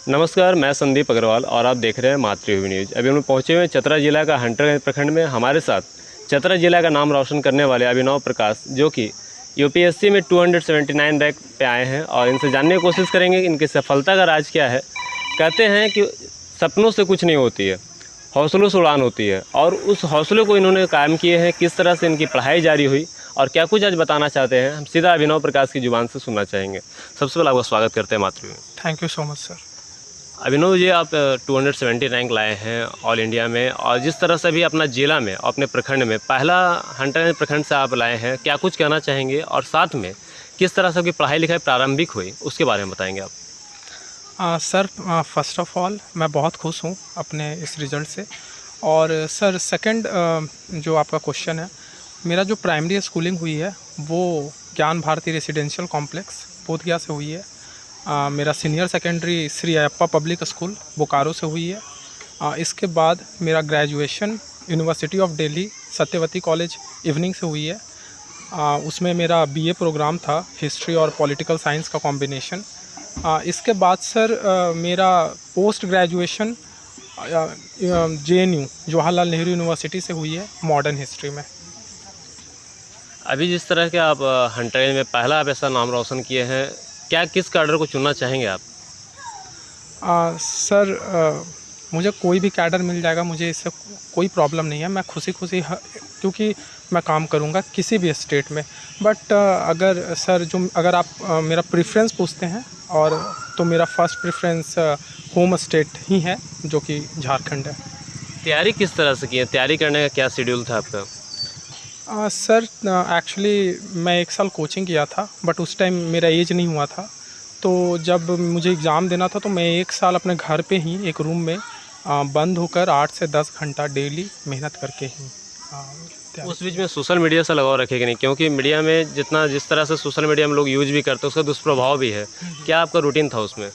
नमस्कार, मैं संदीप अग्रवाल और आप देख रहे हैं मातृभूमि न्यूज़। अभी हम पहुंचे हुए हैं चतरा जिला का हंटरगंज प्रखंड में। हमारे साथ चतरा जिला का नाम रोशन करने वाले अभिनव प्रकाश, जो कि यूपीएससी में 279 रैंक पे आए हैं, और इनसे जानने की कोशिश करेंगे कि इनकी सफलता का राज क्या है। कहते हैं कि सपनों से कुछ नहीं होती है, हौसलों से उड़ान होती है, और उस हौसलों को इन्होंने कायम किए हैं। किस तरह से इनकी पढ़ाई जारी हुई और क्या कुछ आज बताना चाहते हैं, हम सीधा अभिनव प्रकाश की ज़ुबान से सुनना चाहेंगे। सबसे पहले आपका स्वागत करते हैं मातृभूमि में। Thank you so much sir. Abhinav ji, आप 270 रैंक लाए हैं ऑल इंडिया में, और जिस तरह से भी अपना जिला में और अपने प्रखंड में पहला हंटरगंज प्रखंड से आप लाए हैं, क्या कुछ कहना चाहेंगे? और साथ में किस तरह से आपकी पढ़ाई लिखाई प्रारंभिक हुई, उसके बारे में बताएंगे आप। सर, फर्स्ट ऑफ ऑल मैं बहुत खुश हूँ अपने इस रिज़ल्ट से। और सर सेकंड, जो आपका क्वेश्चन है, मेरा जो प्राइमरी स्कूलिंग हुई है वो ज्ञान भारती रेसिडेंशियल कॉम्प्लेक्स बोधगया से हुई है। मेरा senior secondary Shri Ayyappa public school Bokaro से हुई है। इसके बाद मेरा graduation university of Delhi Satyavati college evening से हुई है। उसमें मेरा बीए प्रोग्राम था, हिस्ट्री और पॉलिटिकल साइंस का कॉम्बिनेशन। इसके बाद सर मेरा post graduation JNU Jawaharlal Nehru university से हुई है मॉडर्न हिस्ट्री में। अभी जिस तरह के आप हंटरगंज में पहला आप ऐसा नाम रोशन किए हैं, क्या किस कैडर को चुनना चाहेंगे आप? सर, मुझे कोई भी कैडर मिल जाएगा, मुझे इससे कोई प्रॉब्लम नहीं है। मैं खुशी क्योंकि मैं काम करूंगा किसी भी स्टेट में। बट अगर आप मेरा प्रेफरेंस पूछते हैं, और तो मेरा फर्स्ट प्रेफरेंस होम स्टेट ही है, जो कि झारखंड है। तैयारी किस तरह से की है? तैयारी करने का क्या शेड्यूल था आपका? सर, एक्चुअली मैं 1 साल कोचिंग किया था, बट उस टाइम मेरा एज नहीं हुआ था। तो जब मुझे एग्ज़ाम देना था तो मैं 1 साल अपने घर पे ही एक रूम में बंद होकर 8 से 10 घंटा डेली मेहनत करके ही उस बीच में सोशल मीडिया से लगाव रखेगा नहीं, क्योंकि मीडिया में जिस तरह से सोशल मीडिया में लोग यूज भी करते हैं, उसका दुष्प्रभाव भी है। क्या आपका रूटीन था उसमें?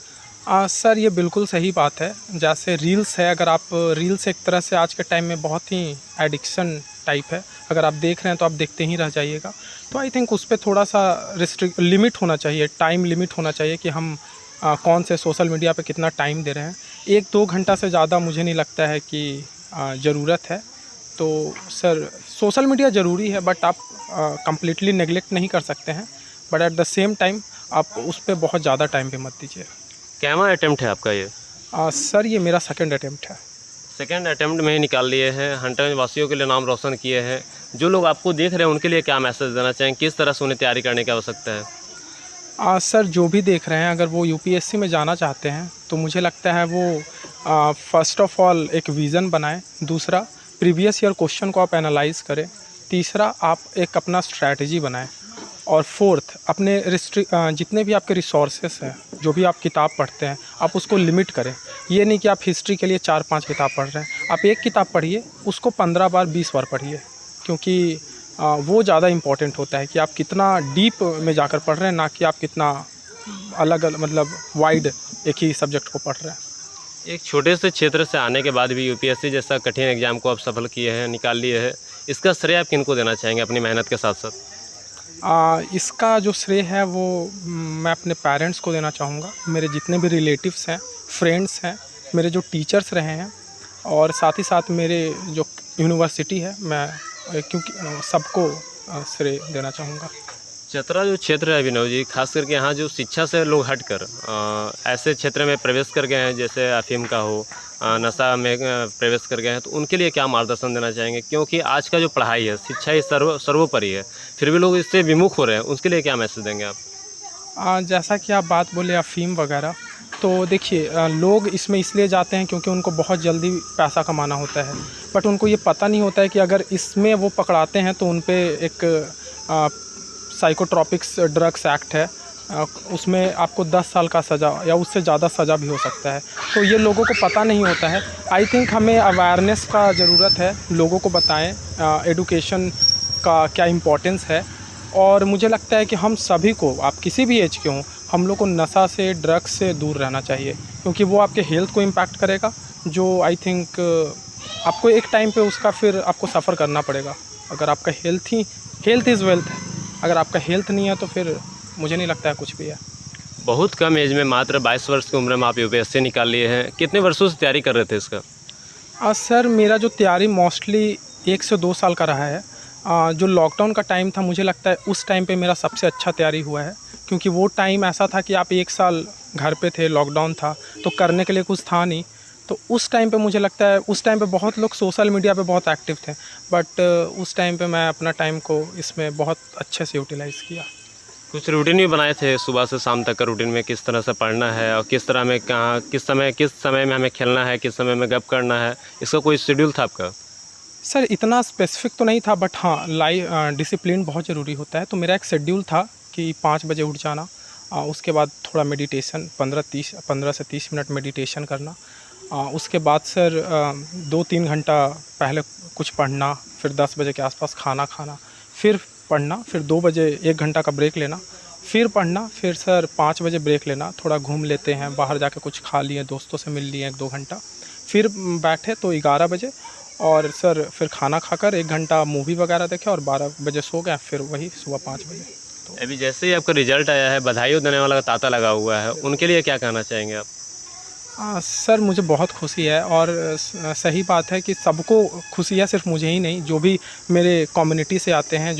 सर, ये बिल्कुल सही बात है। जैसे रील्स है, अगर आप रील्स एक तरह से आज के टाइम में बहुत ही एडिक्शन टाइप है। अगर आप देख रहे हैं तो आप देखते ही रह जाइएगा। तो आई थिंक उस पर थोड़ा सा लिमिट होना चाहिए, टाइम लिमिट होना चाहिए कि हम कौन से सोशल मीडिया पे कितना टाइम दे रहे हैं। 1-2 घंटा से ज़्यादा मुझे नहीं लगता है कि ज़रूरत है। तो सर, सोशल मीडिया ज़रूरी है, बट आप कम्प्लीटली नेगलेक्ट नहीं कर सकते हैं। But at the same time आप उस पर बहुत ज़्यादा टाइम भी मत दीजिए। कैमा अटेम्प्ट है आपका ये? सर, ये मेरा सेकंड अटेम्प्ट है। सेकेंड अटेम्प्ट में ही निकाल लिए हैं, हंटरगंज वासियों के लिए नाम रोशन किए हैं। जो लोग आपको देख रहे हैं उनके लिए क्या मैसेज देना चाहेंगे? किस तरह से उन्हें तैयारी करने की आवश्यकता है? सर, जो भी देख रहे हैं, अगर वो यूपीएससी में जाना चाहते हैं तो मुझे लगता है वो फर्स्ट ऑफ ऑल एक विज़न बनाएं। दूसरा, प्रीवियस ईयर क्वेश्चन को आप एनालाइज करें। तीसरा, आप एक अपना स्ट्रैटेजी बनाएं। और फोर्थ, अपने जितने भी आपके रिसोर्सेस हैं, जो भी आप किताब पढ़ते हैं, आप उसको लिमिट करें। ये नहीं कि आप हिस्ट्री के लिए 4-5 किताब पढ़ रहे हैं। आप एक किताब पढ़िए, उसको 15 बार 20 बार पढ़िए, क्योंकि वो ज़्यादा इम्पॉर्टेंट होता है कि आप कितना डीप में जाकर पढ़ रहे हैं, ना कि आप कितना अलग मतलब वाइड एक ही सब्जेक्ट को पढ़ रहे हैं। एक छोटे से क्षेत्र से आने के बाद भी यूपीएससी जैसा कठिन एग्जाम को आप सफल किए हैं, निकाल लिए हैं, इसका श्रेय आप किनको देना चाहेंगे अपनी मेहनत के साथ साथ? इसका जो श्रेय है वो मैं अपने पेरेंट्स को देना चाहूँगा, मेरे जितने भी रिलेटिव्स हैं, फ्रेंड्स हैं, मेरे जो टीचर्स रहे हैं, और साथ ही साथ मेरे जो यूनिवर्सिटी है, मैं क्योंकि सबको श्रेय देना चाहूँगा। चतरा जो क्षेत्र है अभिनव जी, खास करके यहाँ जो शिक्षा से लोग हटकर ऐसे क्षेत्र में प्रवेश कर गए हैं, जैसे अफीम का हो, नशा में प्रवेश कर गए हैं, तो उनके लिए क्या मार्गदर्शन देना चाहेंगे? क्योंकि आज का जो पढ़ाई है, शिक्षा ही सर्वोपरि है, फिर भी लोग इससे विमुख हो रहे हैं, उसके लिए क्या मैसेज देंगे आप? जैसा कि आप बात बोले अफीम वगैरह, तो देखिए, लोग इसमें इसलिए जाते हैं क्योंकि उनको बहुत जल्दी पैसा कमाना होता है। बट उनको ये पता नहीं होता है कि अगर इसमें वो पकड़ाते हैं तो उन पे एक साइकोट्रॉपिक्स ड्रग्स एक्ट है, उसमें आपको 10 साल का सज़ा या उससे ज़्यादा सज़ा भी हो सकता है। तो ये लोगों को पता नहीं होता है। आई थिंक हमें अवेयरनेस का ज़रूरत है, लोगों को बताएं एडुकेशन का क्या इम्पोर्टेंस है। और मुझे लगता है कि हम सभी को, आप किसी भी एज के हों, हम लोग को नशा से, ड्रग्स से दूर रहना चाहिए, क्योंकि वो आपके हेल्थ को इम्पैक्ट करेगा, जो आई थिंक आपको एक टाइम पे उसका फिर आपको सफ़र करना पड़ेगा। अगर आपका हेल्थ इज़ वेल्थ है, अगर आपका हेल्थ नहीं है तो फिर मुझे नहीं लगता है कुछ भी है। बहुत कम एज में, मात्र 22 वर्ष की उम्र में आप यूपीएससी निकाल लिए हैं। कितने वर्षों से तैयारी कर रहे थे इसका? सर मेरा जो तैयारी मोस्टली 1 से 2 साल का रहा है। जो लॉकडाउन का टाइम था, मुझे लगता है उस टाइम पे मेरा सबसे अच्छा तैयारी हुआ है, क्योंकि वो टाइम ऐसा था कि आप 1 साल घर पे थे, लॉकडाउन था, तो करने के लिए कुछ था नहीं। तो उस टाइम पे मुझे लगता है, उस टाइम पे बहुत लोग सोशल मीडिया पे बहुत एक्टिव थे, बट उस टाइम पे मैं अपना टाइम को इसमें बहुत अच्छे से यूटिलाइज़ किया। कुछ रूटीन भी बनाए थे सुबह से शाम तक का रूटीन में, किस तरह से पढ़ना है और किस तरह में कहाँ किस समय में हमें खेलना है, किस समय में गप करना है, इसका कोई शेड्यूल था आपका? सर इतना स्पेसिफिक तो नहीं था, बट हाँ डिसिप्लिन बहुत ज़रूरी होता है। तो मेरा एक शेड्यूल था कि 5 बजे उठ जाना, उसके बाद थोड़ा मेडिटेशन 15 से 30 मिनट मेडिटेशन करना। उसके बाद सर 2-3 घंटा पहले कुछ पढ़ना, फिर 10 बजे के आसपास खाना खाना, फिर पढ़ना, फिर 2 बजे 1 घंटा का ब्रेक लेना, फिर पढ़ना, फिर सर 5 बजे ब्रेक लेना, थोड़ा घूम लेते हैं, बाहर जाके कुछ खा लिए, दोस्तों से मिल लिए 1-2 घंटा, फिर बैठे तो 11 बजे, और सर फिर खाना खाकर 1 घंटा मूवी वगैरह देखे और 12 बजे सो गए, फिर वही सुबह 5 बजे। अभी जैसे ही आपका रिजल्ट आया है, बधाई देने वाला तांता लगा हुआ है, उनके लिए क्या कहना चाहेंगे आप? सर मुझे बहुत खुशी है, और सही बात है कि सबको खुशी है, सिर्फ मुझे ही नहीं। जो भी मेरे कम्युनिटी से आते हैं,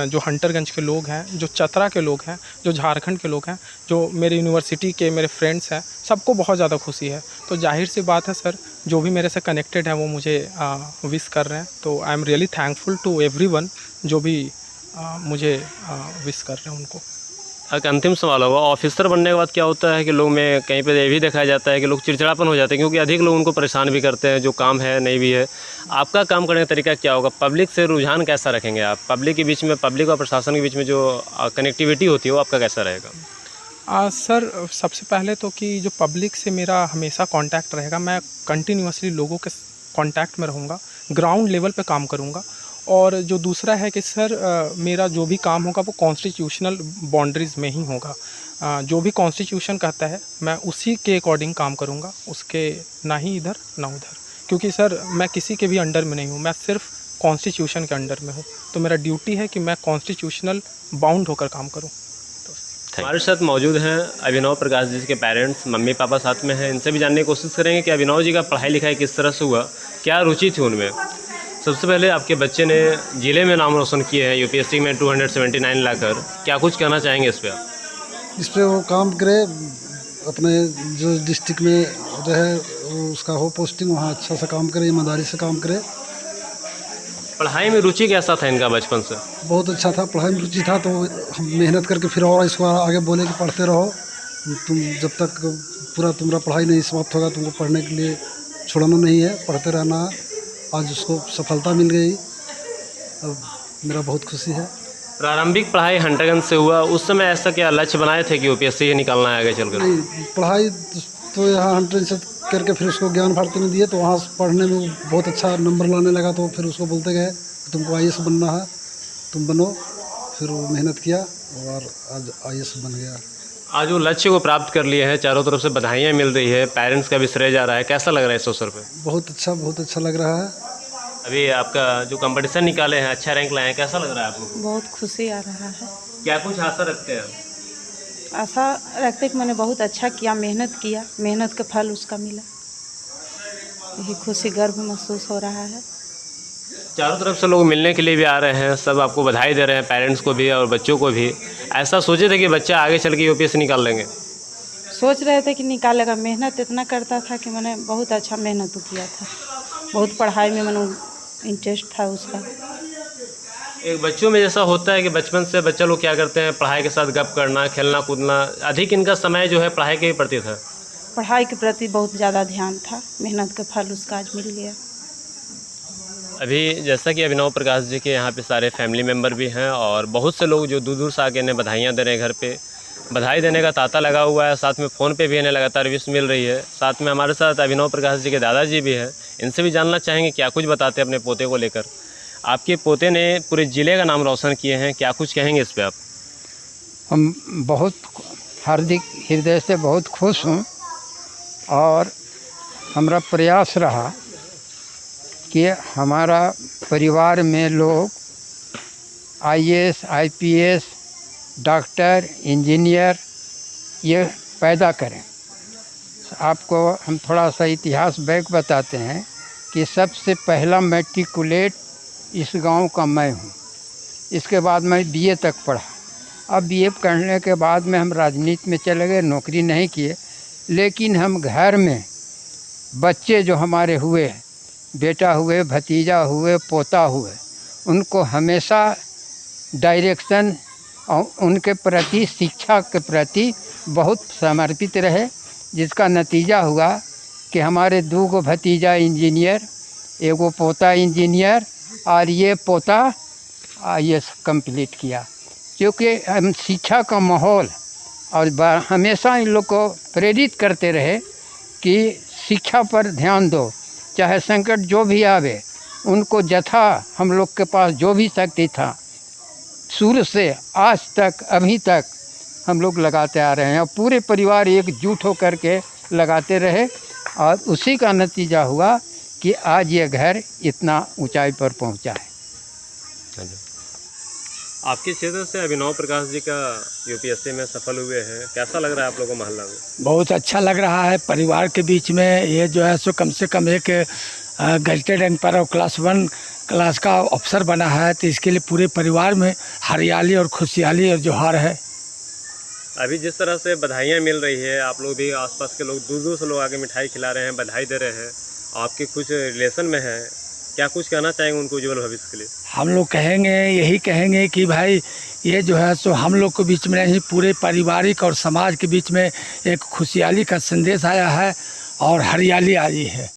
जो हंटरगंज के लोग हैं, जो चतरा के लोग हैं, जो झारखंड के लोग हैं, जो मेरे यूनिवर्सिटी के मेरे फ्रेंड्स हैं, सबको बहुत ज़्यादा खुशी है। तो जाहिर सी बात है सर, जो भी मेरे से कनेक्टेड हैं वो मुझे विश कर रहे हैं। तो I am really thankful to everyone जो भी मुझे विश कर रहे हैं उनको। एक अंतिम सवाल होगा, ऑफिसर बनने के बाद क्या होता है कि लोग में कहीं पे ये भी देखा जाता है कि लोग चिड़चिड़ापन हो जाते हैं, क्योंकि अधिक लोग उनको परेशान भी करते हैं, जो काम है नहीं भी है। आपका काम करने का तरीका क्या होगा? पब्लिक से रुझान कैसा रखेंगे आप? पब्लिक के बीच में, पब्लिक और प्रशासन के बीच में जो कनेक्टिविटी होती है वो आपका कैसा रहेगा? सर सबसे पहले तो कि जो पब्लिक से मेरा हमेशा कांटेक्ट रहेगा, मैं कंटिन्यूअसली लोगों के कांटेक्ट में रहूँगा, ग्राउंड लेवल पे काम करूँगा। और जो दूसरा है कि सर मेरा जो भी काम होगा वो कॉन्स्टिट्यूशनल बाउंड्रीज़ में ही होगा। जो भी कॉन्स्टिट्यूशन कहता है मैं उसी के अकॉर्डिंग काम करूँगा, उसके ना ही इधर ना उधर। क्योंकि सर मैं किसी के भी अंडर में नहीं हूँ, मैं सिर्फ कॉन्स्टिट्यूशन के अंडर में हूँ। तो मेरा ड्यूटी है कि मैं कॉन्स्टिट्यूशनल बाउंड होकर काम करूँ। हमारे साथ मौजूद हैं अभिनव प्रकाश जी के पेरेंट्स, मम्मी पापा साथ में हैं। इनसे भी जानने की कोशिश करेंगे कि अभिनव जी का पढ़ाई लिखाई किस तरह से हुआ, क्या रुचि थी उनमें। सबसे पहले आपके बच्चे ने ज़िले में नाम रोशन किए हैं यूपीएससी में 279 लाकर, क्या कुछ कहना चाहेंगे इस पर आप? इस पर वो काम करे, अपने जो डिस्ट्रिक्ट में रहे उसका हो पोस्टिंग, वहाँ अच्छा सा काम करे, ईमानदारी से काम करे। पढ़ाई में रुचि कैसा था इनका बचपन से? बहुत अच्छा था, पढ़ाई में रुचि था। तो हम मेहनत करके फिर और इसको आगे बोले कि पढ़ते रहो, तुम जब तक पूरा तुम्हारा पढ़ाई नहीं समाप्त होगा तुमको पढ़ने के लिए छोड़ना नहीं है, पढ़ते रहना है। आज उसको सफलता मिल गई, अब मेरा बहुत खुशी है। प्रारंभिक पढ़ाई हंटरगंज से हुआ, उस समय ऐसा क्या लक्ष्य बनाए थे कि यूपीएससी ही निकालना है आगे चलकर? नहीं, पढ़ाई तो यहाँ हंटरगंज से करके फिर उसको ज्ञान भारती में दिए, तो वहाँ पढ़ने में बहुत अच्छा नंबर लाने लगा। तो फिर उसको बोलते गए तुमको आईएएस बनना है, तुम बनो। फिर वो मेहनत किया और आज आईएएस बन गया। आज वो लक्ष्य को प्राप्त कर लिए हैं, चारों तरफ से बधाइयाँ मिल रही है, पेरेंट्स का भी श्रेय जा रहा है, कैसा लग रहा है इस अवसर पे? बहुत अच्छा लग रहा है। अभी आपका जो कंपटीशन निकाले हैं, अच्छा रैंक लाए हैं, कैसा लग रहा है आपको? बहुत खुशी आ रहा है। क्या कुछ आशा रखते हैं? आशा रखते कि मैंने बहुत अच्छा किया, मेहनत किया, मेहनत का फल उसका मिला, यही खुशी गर्व महसूस हो रहा है। चारों तरफ से लोग मिलने के लिए भी आ रहे हैं, सब आपको बधाई दे रहे हैं, पेरेंट्स को भी और बच्चों को भी। ऐसा सोचे थे कि बच्चा आगे चल के यूपीएससी निकाल लेंगे? सोच रहे थे कि निकालेगा, मेहनत इतना करता था कि मैंने बहुत अच्छा मेहनत किया था, बहुत पढ़ाई में मैंने इंटरेस्ट था उसका। एक बच्चों में जैसा होता है कि बचपन से बच्चा लोग क्या करते हैं, पढ़ाई के साथ गप करना, खेलना कूदना, अधिक इनका समय जो है पढ़ाई के प्रति था। पढ़ाई के प्रति बहुत ज़्यादा ध्यान था, मेहनत का फल उसका आज मिल गया। अभी जैसा कि अभिनव प्रकाश जी के यहाँ पे सारे फैमिली मेम्बर भी हैं और बहुत से लोग जो दूर दूर से आके इन्हें बधाइयाँ दे रहे हैं, घर पे बधाई देने का तांता लगा हुआ है, साथ में फ़ोन पे भी इन्हें लगातार विश मिल रही है। साथ में हमारे साथ अभिनव प्रकाश जी के दादाजी भी हैं, इनसे भी जानना चाहेंगे क्या कुछ बताते हैं अपने पोते को लेकर। आपके पोते ने पूरे ज़िले का नाम रोशन किए हैं, क्या कुछ कहेंगे इस पर आप? हम बहुत हार्दिक हृदय से बहुत खुश हूँ, और हमारा प्रयास रहा कि हमारा परिवार में लोग आईएएस, आईपीएस, डॉक्टर, इंजीनियर ये पैदा करें। आपको हम थोड़ा सा इतिहास बैक बताते हैं कि सबसे पहला मैट्रिकुलेट इस गांव का मैं हूँ। इसके बाद मैं बीए तक पढ़ा। अब बीए करने के बाद में हम राजनीति में चले गए, नौकरी नहीं किए, लेकिन हम घर में बच्चे जो हमारे हुए, बेटा हुए, भतीजा हुए, पोता हुए, उनको हमेशा डायरेक्शन और उनके प्रति, शिक्षा के प्रति बहुत समर्पित रहे, जिसका नतीजा हुआ कि हमारे 2 भतीजा इंजीनियर, एगो पोता इंजीनियर और ये पोता IAS कंप्लीट किया। क्योंकि हम शिक्षा का माहौल और हमेशा इन लोग को प्रेरित करते रहे कि शिक्षा पर ध्यान दो, चाहे संकट जो भी आवे, उनको जथा हम लोग के पास जो भी शक्ति था शुरू से आज तक अभी तक हम लोग लगाते आ रहे हैं और पूरे परिवार एकजुट होकर के लगाते रहे और उसी का नतीजा हुआ कि आज ये घर इतना ऊंचाई पर पहुंचा है। आपके क्षेत्र से अभिनव प्रकाश जी का यूपीएससी में सफल हुए हैं, कैसा लग रहा है आप लोगों को मोहल्ला में? बहुत अच्छा लग रहा है। परिवार के बीच में ये जो है सो कम से कम एक गजटेड एम्पायर और क्लास 1 क्लास का अफसर बना है, तो इसके लिए पूरे परिवार में हरियाली और खुशहाली और जोहार है। अभी जिस तरह से बधाइयाँ मिल रही है, आप लोग भी आसपास के लोग दूर दूर से लोग आके मिठाई खिला रहे हैं, बधाई दे रहे हैं, आपके कुछ रिलेशन में हैं, क्या कुछ कहना चाहेंगे उनको उज्जवल भविष्य के लिए? हम लोग कहेंगे, यही कहेंगे कि भाई ये जो है सो हम लोग के बीच में नहीं, पूरे पारिवारिक और समाज के बीच में एक खुशहाली का संदेश आया है और हरियाली आई है।